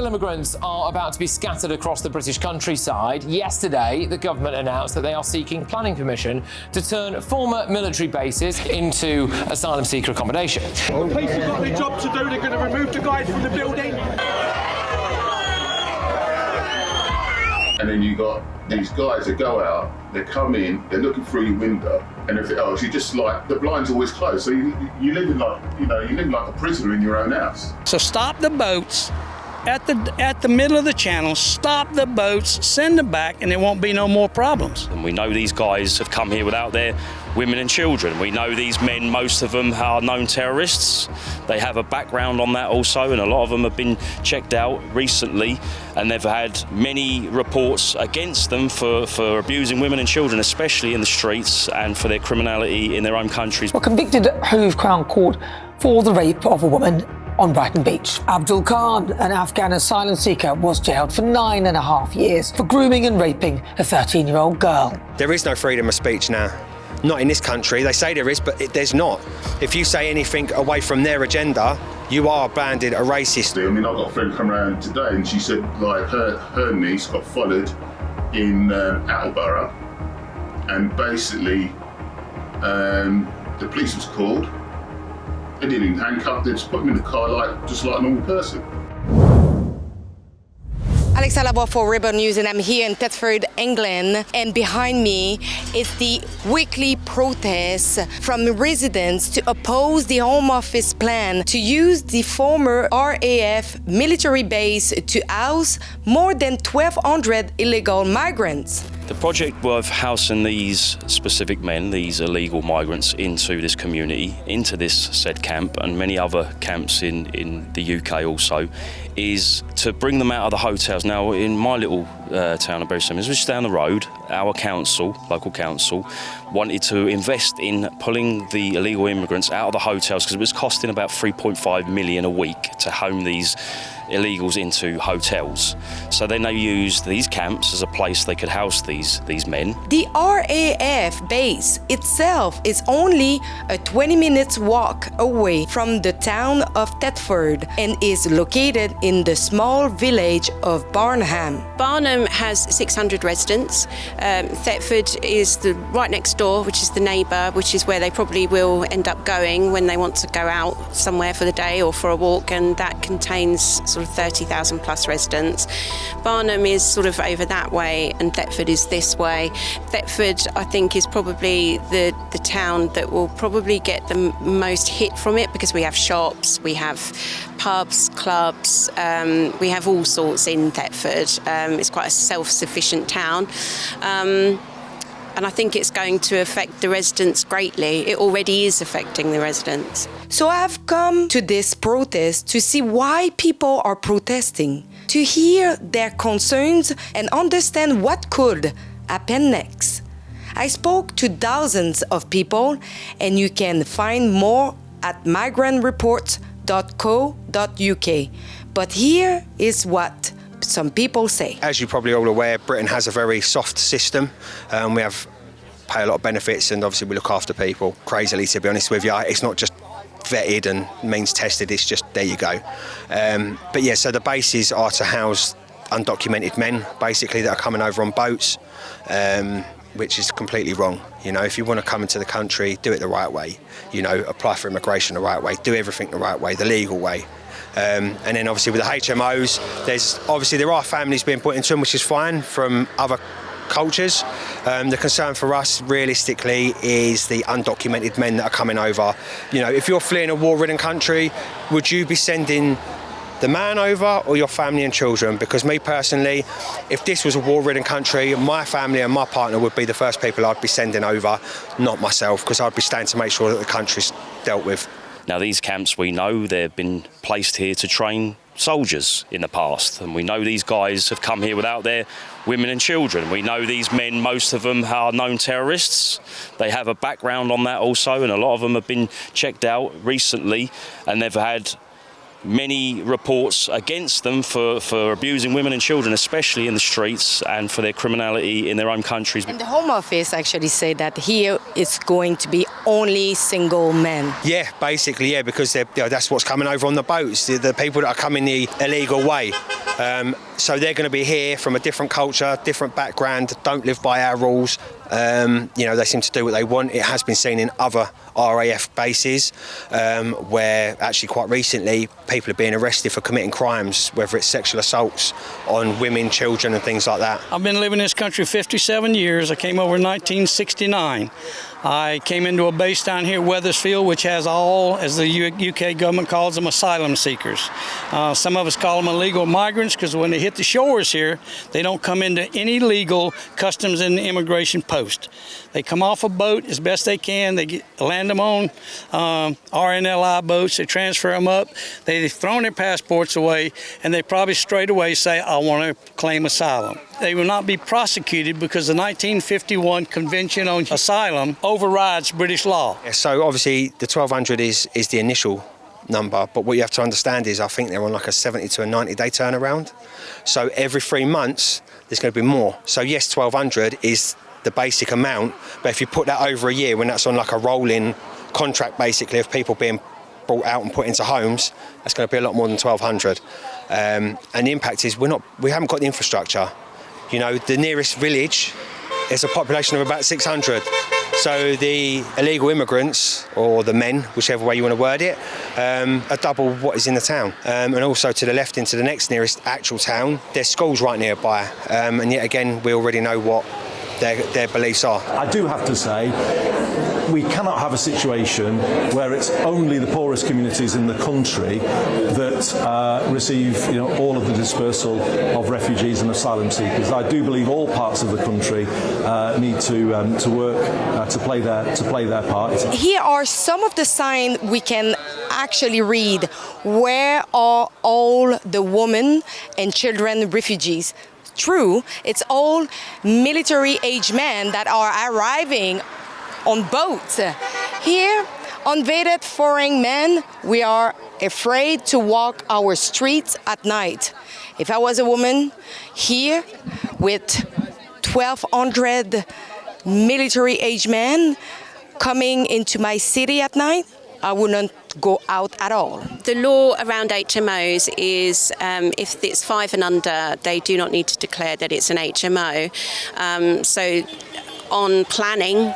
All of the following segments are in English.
immigrants are about to be scattered across the British countryside. Yesterday, the government announced that they are seeking planning permission to turn former military bases into asylum seeker accommodation. The police have got their job to do. They're going to remove the guys from the building. And then you got these guys that go out, they come in, they're looking through your window, and everything else, you just like, the blind's always closed, so you live in like, you live like a prisoner in your own house. So stop the boats at the middle of the channel, stop the boats, send them back, and there won't be no more problems. And we know these guys have come here without their women and children. We know these men, most of them are known terrorists. They have a background on that also, and a lot of them have been checked out recently, and they've had many reports against them for abusing women and children, especially in the streets, and for their criminality in their own countries. Were convicted at Hove Crown Court for the rape of a woman on Brighton Beach. Abdul Khan, an Afghan asylum seeker, was jailed for 9.5 years for grooming and raping a 13-year-old girl. There is no freedom of speech now. Not in this country. They say there is, but there's not. If you say anything away from their agenda, you are branded a racist. I mean, I've got a friend come around today and she said, like, her niece got followed in Attleborough, and basically the police was called. They didn't even handcuff, they just put him in the car just like a normal person. Lavoie for Rebel News, and I'm here in Thetford, England, and behind me is the weekly protest from residents to oppose the Home Office plan to use the former RAF military base to house more than 1,200 illegal migrants. The project of housing these specific men, these illegal migrants, into this community, into this said camp and many other camps in the UK also, is to bring them out of the hotels. Now, in my little town of Bury St Edmunds, which is down the road, our council, local council, wanted to invest in pulling the illegal immigrants out of the hotels because it was costing about 3.5 million a week to home these illegals into hotels. So then they used these camps as a place they could house these men. The RAF base itself is only a 20-minute walk away from the town of Thetford and is located in the small village of Barnham. Barnham has 600 residents. Thetford is right next door, which is the neighbour, which is where they probably will end up going when they want to go out somewhere for the day or for a walk, and that contains sort of 30,000 plus residents. Barnham is sort of over that way and Thetford is this way. Thetford, I think, is probably the town that will probably get the most hit from it because we have shops, we have pubs, clubs, we have all sorts in Thetford. It's quite a self-sufficient town. And I think it's going to affect the residents greatly. It already is affecting the residents. So I've come to this protest to see why people are protesting, to hear their concerns and understand what could happen next. I spoke to thousands of people, and you can find more at migrantreports.co.uk. But here is what some people say. As you're probably all aware, Britain has a very soft system. We pay a lot of benefits, and obviously we look after people crazily, to be honest with you. It's not just vetted and means tested, it's just there you go. But yeah, so the bases are to house undocumented men, basically, that are coming over on boats, which is completely wrong. You know, if you want to come into the country, do it the right way. You know, apply for immigration the right way, do everything the right way, the legal way. And then obviously with the HMOs, there are families being put into them, which is fine, from other cultures. The concern for us realistically is the undocumented men that are coming over. You know, if you're fleeing a war-ridden country, would you be sending the man over or your family and children? Because me personally, if this was a war-ridden country, my family and my partner would be the first people I'd be sending over, not myself, because I'd be staying to make sure that the country's dealt with. Now, these camps, we know they've been placed here to train soldiers in the past, and we know these guys have come here without their women and children. We know these men, most of them are known terrorists. They have a background on that also, and a lot of them have been checked out recently, and they've had many reports against them for abusing women and children, especially in the streets, and for their criminality in their own countries. And the Home Office actually said that here it's going to be only single men. Yeah, basically, yeah, because that's what's coming over on the boats, the people that are coming the illegal way. So they're going to be here from a different culture, different background, don't live by our rules. They seem to do what they want. It has been seen in other RAF bases where actually quite recently people are being arrested for committing crimes, whether it's sexual assaults on women, children and things like that. I've been living in this country 57 years. I came over in 1969. I came into a base down here, Wethersfield, which has all, as the UK government calls them, asylum seekers. Some of us call them illegal migrants because when they hit the shores here, they don't come into any legal customs and immigration post. They come off a boat as best they can. They land them on RNLI boats. They transfer them up. They've thrown their passports away, and they probably straight away say, I want to claim asylum. They will not be prosecuted because the 1951 Convention on Asylum overrides British law. Yeah, so obviously the 1,200 is the initial number, but what you have to understand is I think they're on like a 70 to a 90-day turnaround. So every 3 months there's going to be more. So yes, 1,200 is the basic amount, but if you put that over a year, when that's on like a rolling contract basically of people being brought out and put into homes, that's going to be a lot more than 1,200. And the impact is we haven't got the infrastructure. You know, the nearest village is a population of about 600. So the illegal immigrants, or the men, whichever way you want to word it, are double what is in the town. And also to the left into the next nearest actual town, there's schools right nearby. And yet again, we already know what their beliefs are. I do have to say, we cannot have a situation where it's only the poorest communities in the country that receive, all of the dispersal of refugees and asylum seekers. I do believe all parts of the country need to work to play their part. Here are some of the signs we can actually read. Where are all the women and children refugees? True, it's all military-age men that are arriving on boats. Here, unvetted foreign men, we are afraid to walk our streets at night. If I was a woman here with 1,200 military-age men coming into my city at night, I wouldn't go out at all. The law around HMOs is if it's 5 and under, they do not need to declare that it's an HMO. So on planning,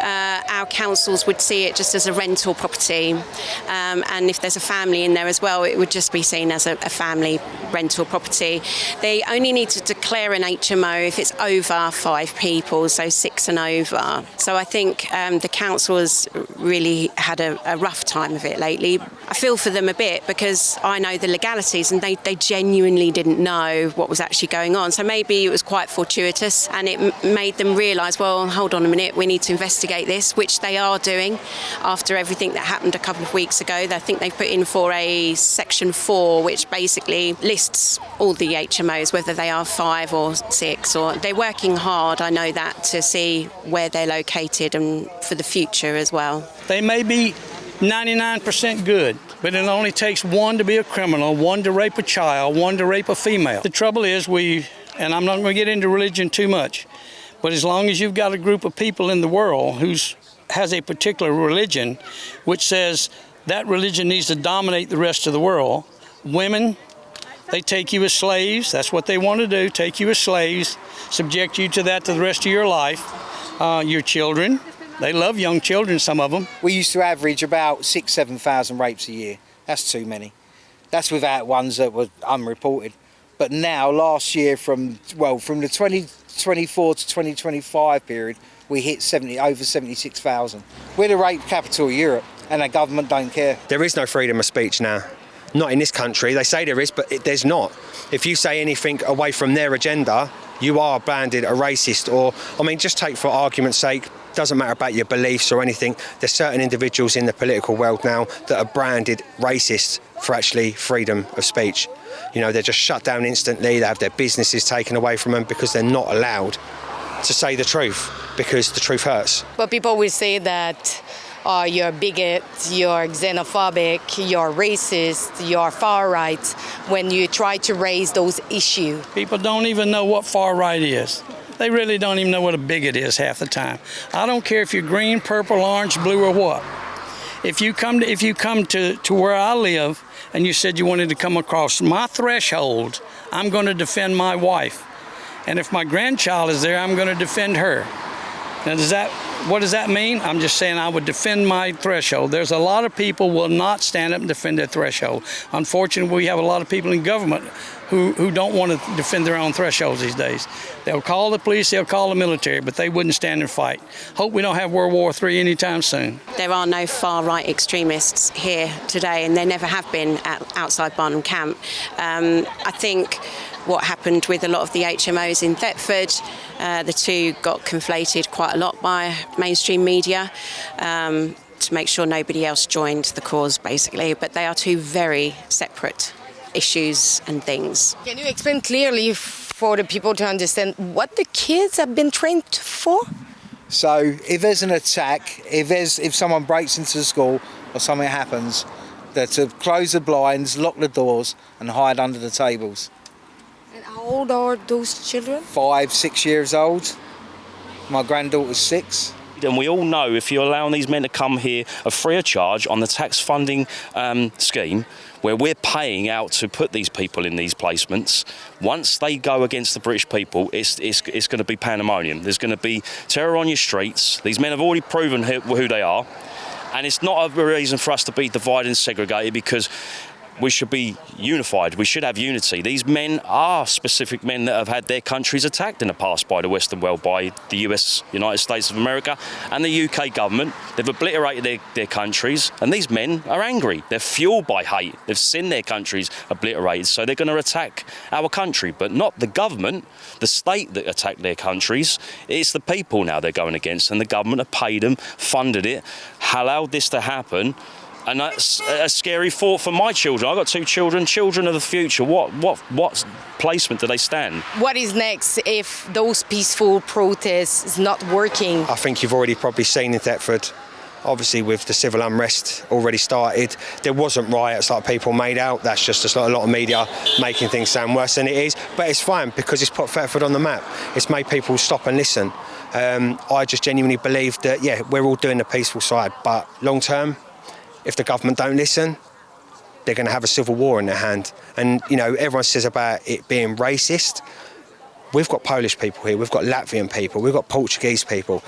our councils would see it just as a rental property, and if there's a family in there as well, it would just be seen as a family rental property. They only need to declare an HMO if it's over 5 people, so 6 and over. So I think the council has really had a rough time of it lately. I feel for them a bit because I know the legalities and they genuinely didn't know what was actually going on. So maybe it was quite fortuitous and it made them realise, well, hold on a minute, we need to investigate this, which they are doing after everything that happened a couple of weeks ago. I think they've put in for a Section 4, which basically lists all the HMOs, whether they are 5 or 6, or they're working hard, I know that, to see where they're located and for the future as well. They may be 99% good, but it only takes 1 to be a criminal, 1 to rape a child, 1 to rape a female. The trouble is and I'm not going to get into religion too much, but as long as you've got a group of people in the world who has a particular religion which says that religion needs to dominate the rest of the world, women, they take you as slaves. That's what they want to do, take you as slaves, subject you to that to the rest of your life. Your children, they love young children, some of them. We used to average about 6,000-7,000 rapes a year. That's too many. That's without ones that were unreported. But now, last year, from the 2024 to 2025 period, we hit over 76,000. We're the rape capital of Europe, and our government don't care. There is no freedom of speech now. Not in this country. They say there is, but there's not. If you say anything away from their agenda, you are branded a racist. Or, just take for argument's sake, doesn't matter about your beliefs or anything, there's certain individuals in the political world now that are branded racist for actually freedom of speech. They're just shut down instantly, they have their businesses taken away from them because they're not allowed to say the truth, because the truth hurts. But people will say that you're a bigot, you're xenophobic, you're racist, you're far right when you try to raise those issues. People don't even know what far right is. They really don't even know what a bigot is half the time. I don't care if you're green, purple, orange, blue, or what. If you come to where I live and you said you wanted to come across my threshold, I'm going to defend my wife. And if my grandchild is there, I'm going to defend her. Now, what does that mean? I'm just saying I would defend my threshold. There's a lot of people will not stand up and defend their threshold. Unfortunately, we have a lot of people in government who don't want to defend their own thresholds these days. They'll call the police, they'll call the military, but they wouldn't stand and fight. Hope we don't have World War III anytime soon. There are no far-right extremists here today, and there never have been outside Barnham Camp. I think what happened with a lot of the HMOs in Thetford, the two got conflated quite a lot by mainstream media to make sure nobody else joined the cause, basically. But they are two very separate issues and things. Can you explain clearly for the people to understand what the kids have been trained for? So if there's an attack, if someone breaks into the school or something happens, they're to close the blinds, lock the doors and hide under the tables. And how old are those children? 5, 6 years old. My granddaughter's 6. And we all know if you're allowing these men to come here free of charge on the tax funding scheme, where we're paying out to put these people in these placements, once they go against the British people, it's going to be pandemonium. There's going to be terror on your streets. These men have already proven who they are. And it's not a reason for us to be divided and segregated, because we should be unified. We should have unity. These men are specific men that have had their countries attacked in the past by the Western world, by the United States of America and the UK government. They've obliterated their countries, and these men are angry. They're fueled by hate. They've seen their countries obliterated, so they're going to attack our country, but not the government, the state that attacked their countries. It's the people now they're going against, and the government have paid them, funded it, allowed this to happen. And that's a scary thought for my children. I've got 2 children of the future. What placement do they stand? What is next if those peaceful protests is not working? I think you've already probably seen in Thetford, obviously with the civil unrest already started, there wasn't riots like people made out. That's just a lot of media making things sound worse than it is. But it's fine because it's put Thetford on the map. It's made people stop and listen. I just genuinely believe that, yeah, we're all doing the peaceful side, but long term, if the government don't listen, they're going to have a civil war in their hand. And, you know, everyone says about it being racist. We've got Polish people here, we've got Latvian people, we've got Portuguese people.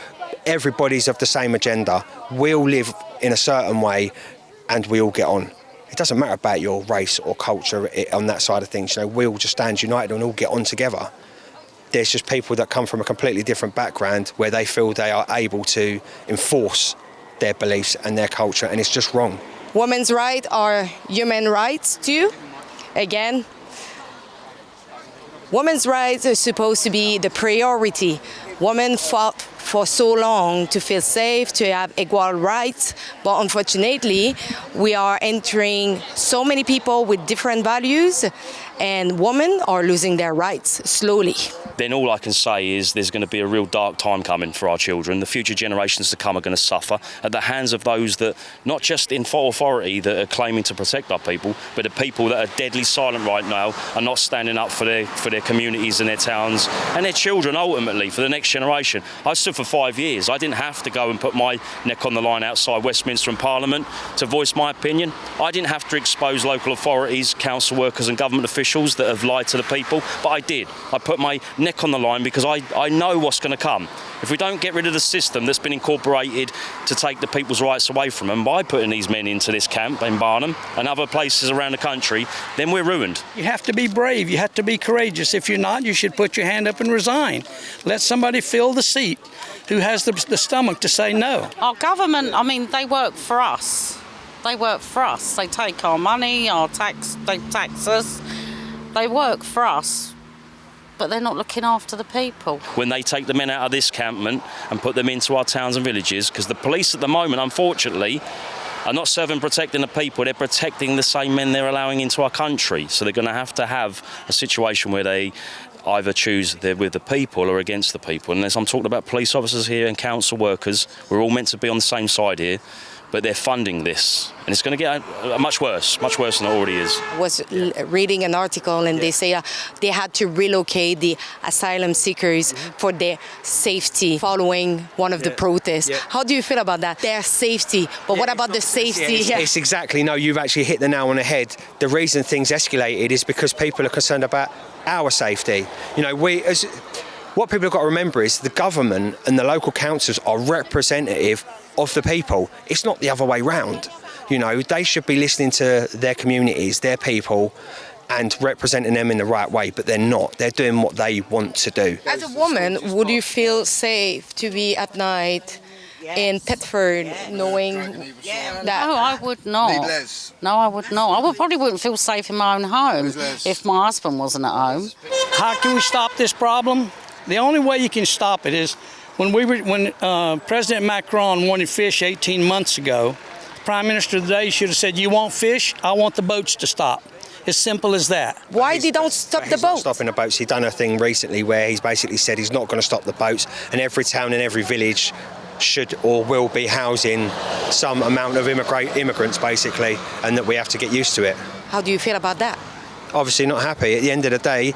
Everybody's of the same agenda. We all live in a certain way and we all get on. It doesn't matter about your race or culture on that side of things. You know, we all just stand united and all get on together. There's just people that come from a completely different background where they feel they are able to enforce their beliefs and their culture, and it's just wrong. Women's rights are human rights too. Again, women's rights are supposed to be the priority. Women fought for so long to feel safe, to have equal rights, but unfortunately, we are entering so many people with different values, and women are losing their rights slowly. Then all I can say is there's going to be a real dark time coming for our children. The future generations to come are going to suffer at the hands of those that, not just in authority, that are claiming to protect our people, but the people that are deadly silent right now are not standing up for their communities and their towns and their children, ultimately, for the next generation. I stood for 5 years. I didn't have to go and put my neck on the line outside Westminster and Parliament to voice my opinion. I didn't have to expose local authorities, council workers and government officials that have lied to the people, but I did. I put my neck on the line because I know what's going to come. If we don't get rid of the system that's been incorporated to take the people's rights away from them by putting these men into this camp in Barnham and other places around the country, then we're ruined. You have to be brave, you have to be courageous. If you're not, you should put your hand up and resign. Let somebody fill the seat who has the stomach to say no. Our government, I mean, they work for us. They work for us. They take our money, they tax us. They work for us, but they're not looking after the people. When they take the men out of this campment and put them into our towns and villages, because the police at the moment, unfortunately, are not serving protecting the people, they're protecting the same men they're allowing into our country. So they're going to have a situation where they either choose they're with the people or against the people. And as I'm talking about police officers here and council workers, we're all meant to be on the same side here. but they're funding this, and it's going to get much worse than it already is. I was reading an article, and they say they had to relocate the asylum seekers for their safety following one of the protests. How do you feel about that? Their safety, but what about the safety? It's exactly, no, you've actually hit the nail on the head. The reason things escalated is because people are concerned about our safety. You know, what people have got to remember is the government and the local councils are representative of the people. It's not the other way round. You know, they should be listening to their communities, their people, and representing them in the right way, but they're not. They're doing what they want to do. As a woman, would you feel safe to be at night in Thetford, knowing that? No, I would not. No, I would not. I probably wouldn't feel safe in my own home if my husband wasn't at home. How can we stop this problem? The only way you can stop it is when President Macron wanted fish 18 months ago, Prime Minister today should have said, "You want fish? I want the boats to stop." As simple as that. Why they don't stop the boats? He's not stopping the boats. He's done a thing recently where he's basically said he's not going to stop the boats, and every town and every village should or will be housing some amount of immigrants, basically, and that we have to get used to it. How do you feel about that? Obviously not happy. At the end of the day,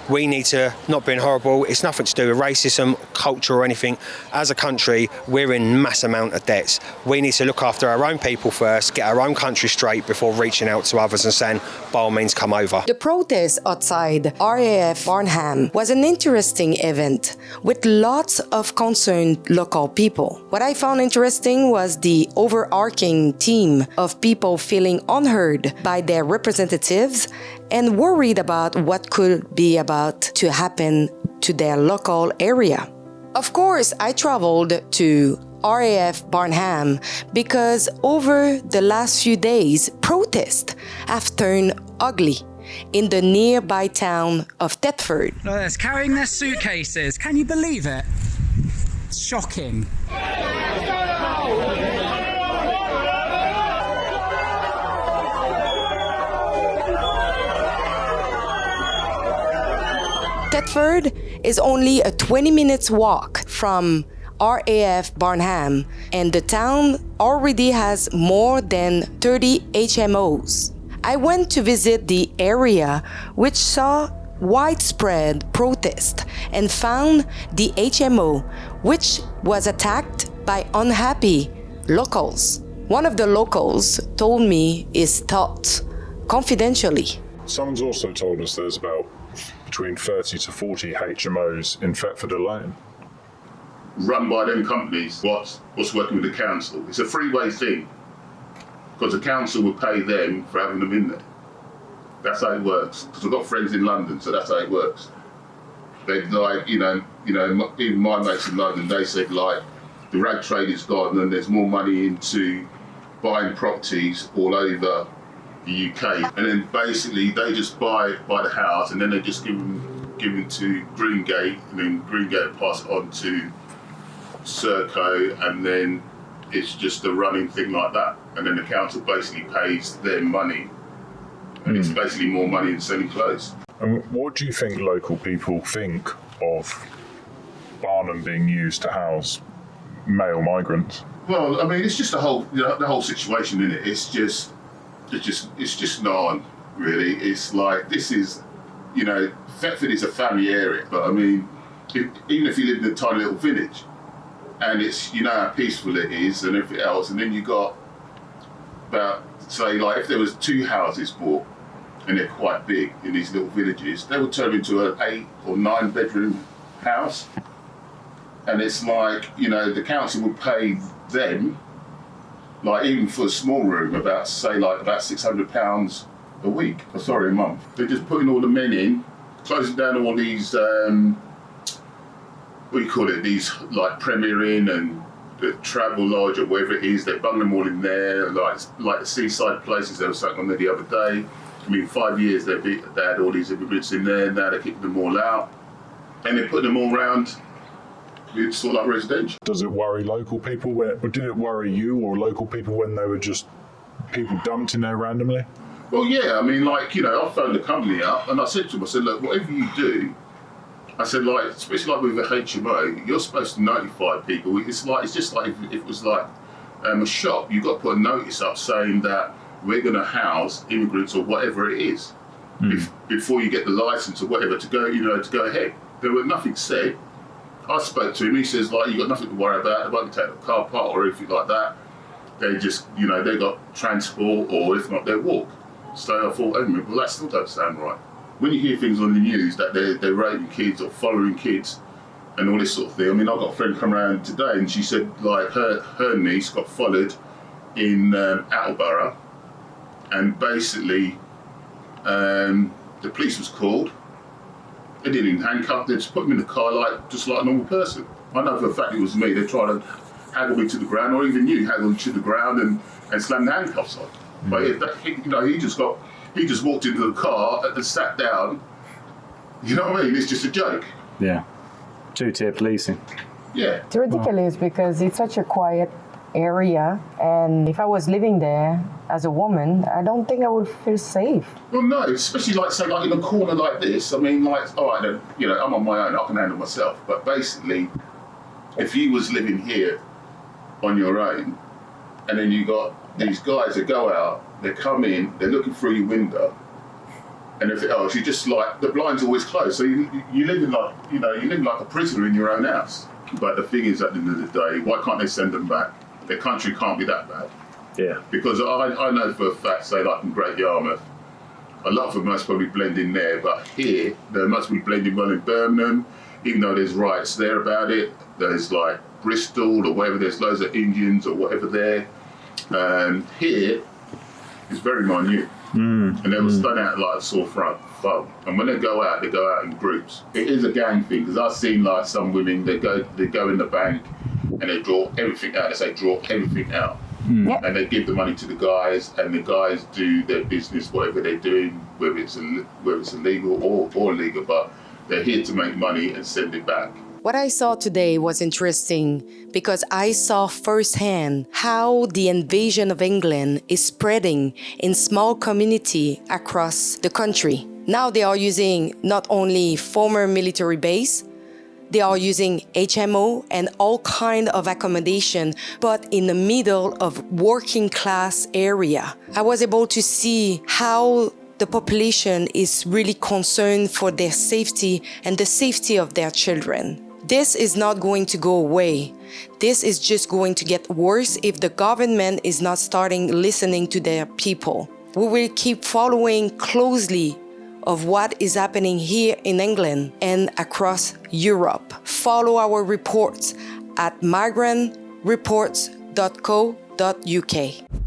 we need to not be horrible. It's nothing to do with racism, culture or anything. As a country, we're in mass amount of debts. We need to look after our own people first, get our own country straight before reaching out to others and saying, by all means, come over. The protest outside RAF Barnham was an interesting event with lots of concerned local people. What I found interesting was the overarching theme of people feeling unheard by their representatives and worried about what could be about to happen to their local area. Of course, I traveled to RAF Barnham because over the last few days, protests have turned ugly in the nearby town of Thetford. They're carrying their suitcases. Can you believe it? It's shocking. Thetford is only a 20 minutes walk from RAF Barnham, and the town already has more than 30 HMOs. I went to visit the area, which saw widespread protest, and found the HMO, which was attacked by unhappy locals. One of the locals told me his thoughts confidentially. Someone's also told us there's about between 30 to 40 HMOs in Thetford alone. Run by them companies, what's working with the council. It's a three-way thing, because the council will pay them for having them in there. That's how it works. Because I've got friends in London, so that's how it works. They've like, you know, even my mates in London, they said like, the rag trade is gone and there's more money into buying properties all over the UK, and then basically they just buy the house and then they just give them to Greengate, and then Greengate pass it on to Serco, and then it's just a running thing like that, and then the council basically pays them money, and it's basically more money than selling clothes. And what do you think local people think of Barnham being used to house male migrants? Well, I mean, it's just the whole situation, isn't it? It's just not on, really. It's like, this is, you know, Thetford is a family area, but I mean, even if you live in a tiny little village, and it's, you know how peaceful it is and everything else, and then you got about, say, like, if there was 2 houses bought, and they're quite big in these little villages, they would turn into an 8 or 9 bedroom house. And it's like, you know, the council would pay them, like even for a small room, about £600 a week, a month. They're just putting all the men in, closing down all these, these like Premier Inn and the Travel Lodge or whatever it is. They bung them all in there, like the seaside places. There was something on there the other day. I mean, 5 years they had all these immigrants in there. Now they're kicking them all out, and they're putting them all around. It's sort of like residential. Does it worry local people? Or did it worry you or local people when they were just people dumped in there randomly? Well, yeah, I mean, like, you know, I phoned the company up and I said to them, I said, look, whatever you do, I said, like, especially like with a HMO, you're supposed to notify people. It's just like if it was like a shop, you've got to put a notice up saying that we're going to house immigrants or whatever it is before you get the license or whatever to go, to go ahead. There was nothing said. I spoke to him. He says, like, you got nothing to worry about. They won't take the car park or anything like that. They just, they got transport, or if not, they walk. So I thought, well, that still don't sound right. When you hear things on the news that they're raping kids or following kids and all this sort of thing. I mean, I've got a friend come around today and she said, like, her niece got followed in Attleborough, and basically the police was called. They didn't even handcuff, they just put me in the car just like a normal person. I know for a fact it was me. They tried to haggle me to the ground, or even you haggled to the ground and slammed the handcuffs on. But he just walked into the car and sat down. You know what I mean? It's just a joke. Yeah. Two-tier policing. Yeah. It's ridiculous because it's such a quiet area, and if I was living there as a woman, I don't think I would feel safe. Well, no, especially like in a corner like this. I mean, like, all right, then, I'm on my own, I can handle myself. But basically, if you was living here on your own, and then you got these guys that go out, they come in, they're looking through your window, and if you just like the blinds always closed, so you live in like a prisoner in your own house. But the thing is, at the end of the day, why can't they send them back? Their country can't be that bad. Yeah. Because I know for a fact, say like in Great Yarmouth, a lot of them must probably blend in there, but here they must be blending well in Birmingham, even though there's riots there about it. There's like Bristol or wherever, there's loads of Indians or whatever there. Here it's very minute. And they were done out like a sore throat. And when they go out in groups. It is a gang thing, because I've seen like some women, they go in the bank and they draw everything out. They say draw everything out. And they give the money to the guys, and the guys do their business, whatever they're doing, whether it's illegal or legal, but they're here to make money and send it back. What I saw today was interesting because I saw firsthand how the invasion of England is spreading in small community across the country. Now they are using not only former military base, they are using HMO and all kind of accommodation, but in the middle of working class area. I was able to see how the population is really concerned for their safety and the safety of their children. This is not going to go away. This is just going to get worse if the government is not starting listening to their people. We will keep following closely of what is happening here in England and across Europe. Follow our reports at migrantreports.co.uk.